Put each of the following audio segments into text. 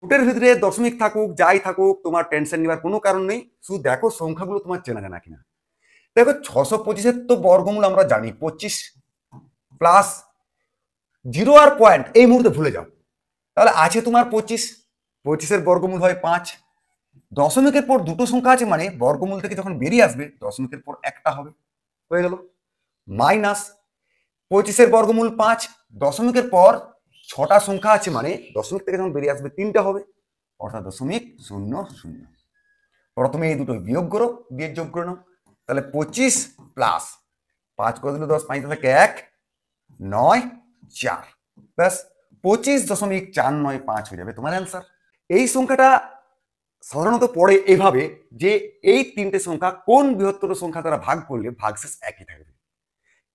ফুটের ভিতরে দশমিক থাকুক যাই থাকুক তোমার টেনশন নেবার কোনো কারণ নেই, শুধু দেখো সংখ্যাগুলো তোমার চেনা জানা কিনা। দেখো 625-এর তো বর্গমূল আমরা জানি 25 প্লাস 0 আর পয়েন্ট এই মুহূর্তে ভুলে যাও। তাহলে আছে তোমার 25, 25-এর বর্গমূল হয় 5। দশমিকের পর দুটো সংখ্যা আছে মানে বর্গমূল থেকে যখন বেরিয়ে আসবে দশমিকের পর একটা হবে, হয়ে গেল। মাইনাস 25-এর বর্গমূল 5, দশমিকের পর 6টা সংখ্যা আছে মানে দশমিক থেকে যখন বেরিয়ে আসবে 3টা হবে, অর্থাৎ 0.00। প্রথমে এই দুটো বিয়োগ করো, দিয়ে যোগ করে নাও। তাহলে 25 প্লাস 5 করে দিলে 10, 5 থেকে 1, 9, 4 ব্যাস 25.495 হয়ে যাবে তোমার অ্যান্সার। এই সংখ্যাটা সাধারণত পড়ে এভাবে যে এই তিনটে সংখ্যা কোন বৃহত্তর সংখ্যা দ্বারা ভাগ করলে ভাগশেষ একই থাকবে,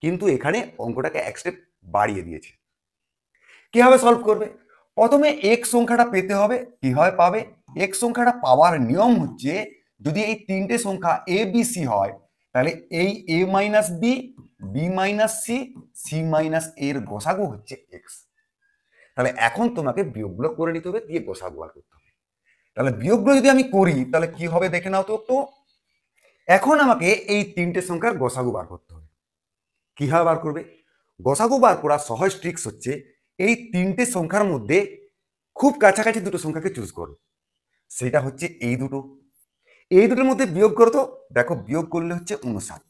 কিন্তু এখানে অঙ্কটাকে এক স্টেপ বাড়িয়ে দিয়েছে। কিভাবে সলভ করবে? প্রথমে এক সংখ্যাটা পেতে হবে। কিভাবে পাবে? এক সংখ্যাটা পাওয়ার নিয়ম হচ্ছে যদি এই তিনটে সংখ্যা এ বি সি হয় তাহলে এই A minus B, B minus C, C minus এর গোসাগু হচ্ছে এক্স। তাহলে এখন তোমাকে বিয়োগগুলো করে নিতে হবে, দিয়ে গোসাগু বার করতে হবে। তাহলে বিয়োগগুলো যদি আমি করি তাহলে কি হবে দেখে নাও তো। এখন আমাকে এই তিনটে সংখ্যার গোসাগু বার করতে হবে। কিভাবে বার করবে? গোসাগু বার করার সহজ ট্রিক্স হচ্ছে এই তিনটে সংখ্যার মধ্যে খুব কাছাকাছি দুটো সংখ্যাকে চুজ করো, সেটা হচ্ছে এই দুটো। এই দুটোর মধ্যে বিয়োগ করো তো, দেখো বিয়োগ করলে হচ্ছে 59।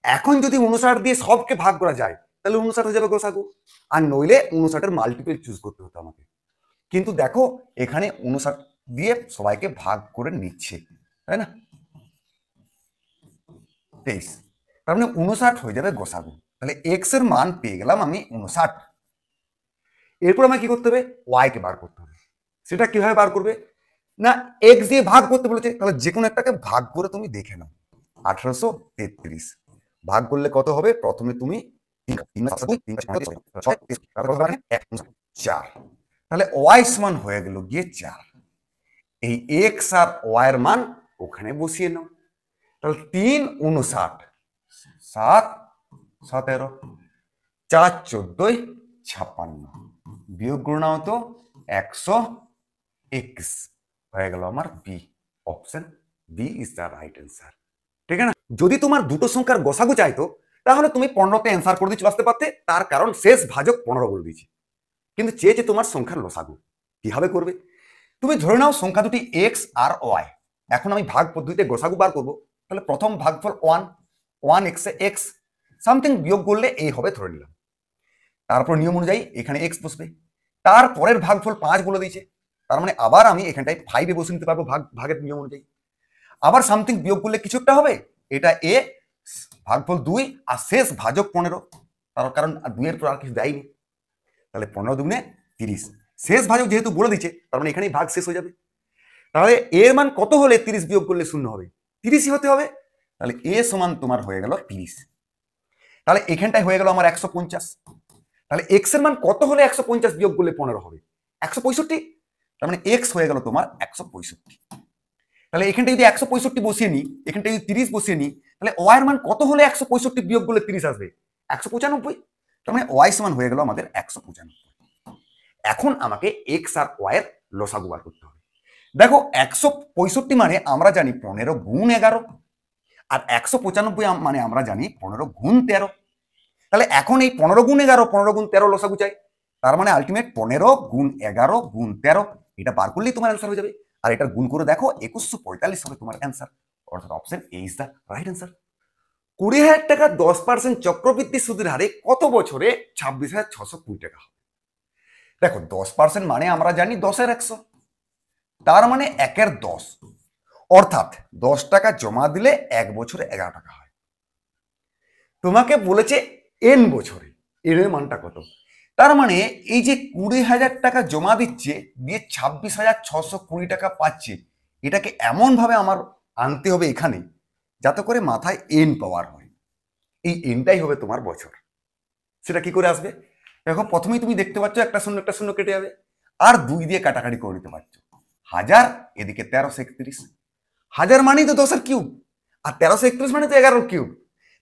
এখন যদি 59 দিয়ে সবকে ভাগ করা যায় তাহলে 59 হয়ে যাবে গোসাগু, আর নইলে 59-এর মাল্টিপল চুজ করতে হতো আমাকে। কিন্তু দেখো এখানে 59 দিয়ে সবাইকে ভাগ করে নিচ্ছে, তাই না? 23, তার মানে 59 হয়ে যাবে গোসাগু। তাহলে এক্স এর মান পেয়ে গেলাম আমি 59। এরপর আমাকে কি করতে হবে? ওয়াই কে বার করতে হবে। সেটা কিভাবে বার করবে? না, এক্স দিয়ে ভাগ করতে বলেছে, তাহলে যে কোনো একটাকে ভাগ করে তুমি দেখে নাও। 1833 ভাগ করলে কত হবে? প্রথমে তুমি 4, তাহলে ওয়াই সমান হয়ে গেল গিয়ে 4। এই এক্স আর ওয়াই এর মান ওখানে বসিয়ে নাও। তাহলে 3×59, 7, 17, 4, 14, 56 বিয়োগ করে নাও তো 121 হয়ে গেল আমার B. Option B is the right answer. ঠিক আছে না? যদি তোমার দুটো সংখ্যার গোসাগু চাইতো তাহলে তুমি 15তে অ্যান্সার করে দিয়ে চলে আসতে পারতে, তার কারণ শেষ ভাজক 15 বলে দিয়েছি। কিন্তু চেয়েছে তোমার সংখ্যার লসাগু। কিভাবে করবে? তুমি ধরে নাও সংখ্যা দুটি এক্স আর ওয়াই। এখন আমি ভাগ পদ্ধতিতে গোসাগু বার করবো। তাহলে প্রথম ভাগফল 1, 1 এক্সে এক্স, সামথিং বিয়োগ করলে এই হবে ধরে নিলাম। তারপর নিয়ম অনুযায়ী এখানে এক্স বসবে। তারপরের ভাগফল 5 বলে দিয়েছে, তার মানে আবার আমি এখানটায় 5 বসে নিতে পারবো ভাগের নিয়ম অনুযায়ী। আবার সামথিং বিয়োগ করলে কিছু একটা হবে, এটা এ ভাগফল 2 আর শেষ ভাজক 15, তার কারণ 2 এর পর আর কিছু দেয়নি। তাহলে 15×2 = 30, শেষ ভাজক যেহেতু বলে দিচ্ছে তার মানে এখানেই ভাগ শেষ হয়ে যাবে। তাহলে এর মান কত হলে 30 বিয়োগ করলে 0 হবে? 30ই হতে হবে। তাহলে এ সমান তোমার হয়ে গেল 30। তাহলে এখানটায় হয়ে গেল আমার 150। তাহলে এক্স এর মান কত হলে 150 বিয়োগ করলে 15 হবে? 165। তার মানে এক্স হয়ে গেল তোমার 165। তাহলে এখানটা যদি 165 বসিয়ে নিই, এখানটা যদি 30 বসিয়ে নিই, তাহলে ওয়াই এর মান কত হলে 165 বিয়োগ করলে 30 আসবে? 195। তার মানে ওয়াই সমান হয়ে গেল আমাদের 195। এখন আমাকে এক্স আর ওয়াই এর লসাগু বার করতে হবে। দেখো 165 মানে আমরা জানি 15×11, আর 195 মানে আমরা জানি 15×13। তাহলে এখন এই 15×11, 15×13 লসাগু চাই। তার মানে আলটিমেট 15×11×13, এটা বার করলেই তোমার অ্যান্সার হয়ে যাবে। আর এটা গুণ করে দেখো 2145 হবে তোমার অ্যান্সার, অর্থাৎ option A is the right answer. 20,000 টাকা 10% চক্রবৃদ্ধি সুদের হারে কত বছরে 26,620 টাকা হবে? দেখো 10% মানে আমরা জানি 10-এর 100, তার মানে 1-এর 10, অর্থাৎ 10 টাকা জমা দিলে 1 বছরে 11 টাকা হয়। তোমাকে বলেছে এন বছরে, এর মানটা কত? তার মানে এই যে 20,000 টাকা জমা দিচ্ছে দিয়ে 26,620 টাকা পাচ্ছে, এটাকে এমন ভাবে আমার আনতে হবে এখানে যাতে করে মাথায় এন পাওয়ার হয়। এই এনটাই হবে তোমার বছর। সেটা কি করে আসবে? দেখো প্রথমেই তুমি দেখতে পাচ্ছ একটা শূন্য কেটে যাবে, আর 2 দিয়ে কাটাকাটি করে নিতে পারছো। 1000 এদিকে 1331, 1000 মানেই তো 10-এর কিউব, আর 1331 মানে তো 11-এর কিউব।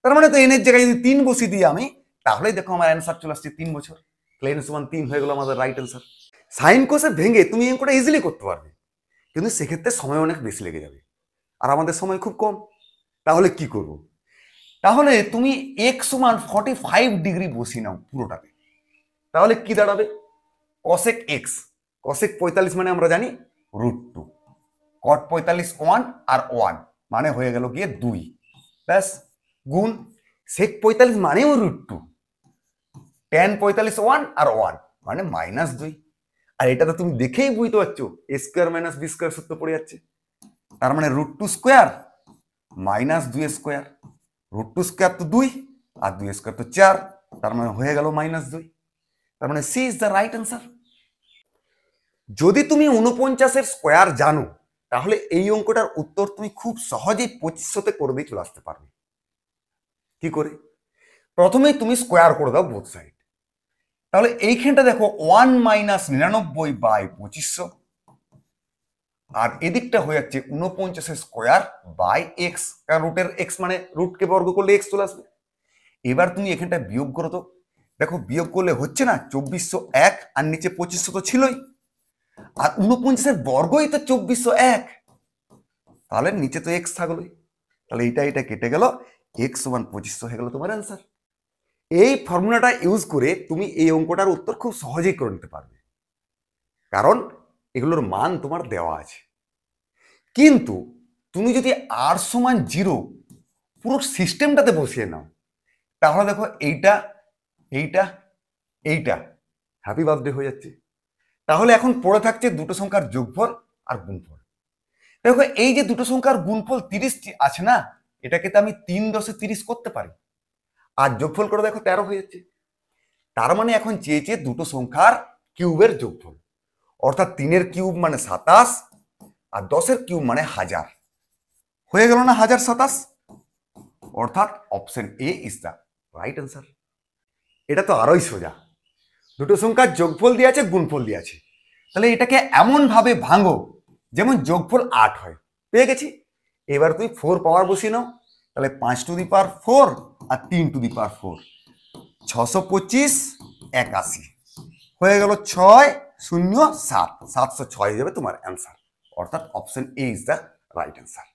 তার মানে তো এনের জায়গায় যদি 3 বসিয়ে দিই আমি, তাহলেই দেখো আমার অ্যান্সার চলে আসছে 3 বছর। তাহলে এন সমান 3 হয়ে গেল আমাদের রাইট অ্যান্সার। সাইন কোসে ভেঙে তুমি এই অঙ্কটা ইজিলি করতে পারবে, কিন্তু সেক্ষেত্রে সময় অনেক বেশি লেগে যাবে, আর আমাদের সময় খুব কম। তাহলে কি করব? তাহলে তুমি এক্স সমান 45 ডিগ্রি বসিয়ে নাও পুরোটাকে। তাহলে কি দাঁড়াবে? কসেক এক্স, কসেক 45 মানে আমরা জানি √2, কট 45 1 আর 1 মানে হয়ে গেল গিয়ে 2, ব্যাস, গুণ সেক 45 মানেও √2, tan 45 1 আর 1 মানে -2। আর এটা তো তুমি দেখেই বুঝতে পারছো a square minus B square সূত্র পড়ে যাচ্ছে। তার মানে √2 স্কোয়ার -2 স্কোয়ার, √2 স্কোয়ার তো 2 আর 2 স্কোয়ার তো 4, তার মানে হয়ে গেল -2। তার মানে C is the right answer. যদি তুমি 49 স্কোয়ার জানো, তাহলে এই অঙ্কটার উত্তর তুমি খুব সহজেই 2500তে করে দিয়ে চলে আসতে পারবে। কি করে? প্রথমেই তুমি স্কোয়ার করে দাও বোথ সাইড। তাহলে এইখানটা দেখো 1 - 99/2500, আর এদিকটা হয়ে যাচ্ছে 49 স্কোয়ার বাই এক্স, কারণ রুটের এক্স মানে রুটকে বর্গ করলে এক্স চলে আসবে। এবার তুমি এখানটা বিয়োগ করো তো, দেখো বিয়োগ করলে হচ্ছে না 2401, আর নিচে 2500 তো ছিলই, আর 49 বর্গই তো 2401, তাহলে নিচে তো এক্স থাকলোই। তাহলে এটা কেটে গেল, এক্স সমান 2500 হয়ে গেল তোমার অ্যান্সার। এই ফর্মুলাটা ইউজ করে তুমি এই অঙ্কটার উত্তর খুব সহজেই করে নিতে পারবে, কারণ এগুলোর মান তোমার দেওয়া আছে। কিন্তু তুমি যদি r সমান 0 পুরো সিস্টেমটাতে বসিয়ে নাও, তাহলে দেখো এইটা এইটা এইটা হ্যাপি বার্থডে হয়ে যাচ্ছে। তাহলে এখন পড়ে থাকছে দুটো সংখ্যার যোগফল আর গুণফল। দেখো এই যে দুটো সংখ্যার গুণফল 30 আছে না, এটাকে তো আমি 3 × 10 = 30 করতে পারি, আর যোগফল করে দেখো 13 হয়ে যাচ্ছে। তার মানে এখন চেয়েছে দুটো সংখ্যার কিউবের যোগফল, অর্থাৎ 3-এর কিউব মানে 27, আর 10-এর কিউব মানে 1000, হয়ে গেল না 1027, অর্থাৎ option A is the right answer. এটা তো আরোই সোজা, দুটো সংখ্যার যোগফল দিয়ে আছে, গুণফল দিয়ে আছে, তাহলে এটাকে এমন ভাবে ভাঙো যেমন যোগফল 8 হয়, পেয়ে গেছি। এবার তুমি 4 পাওয়ার বসিয়ে নাও, তাহলে 5^4 আর 3^4, 625 81, হয়ে গেল 6 0 7, 706 যাবে তোমার অ্যান্সার, অর্থাৎ option A is the right answer.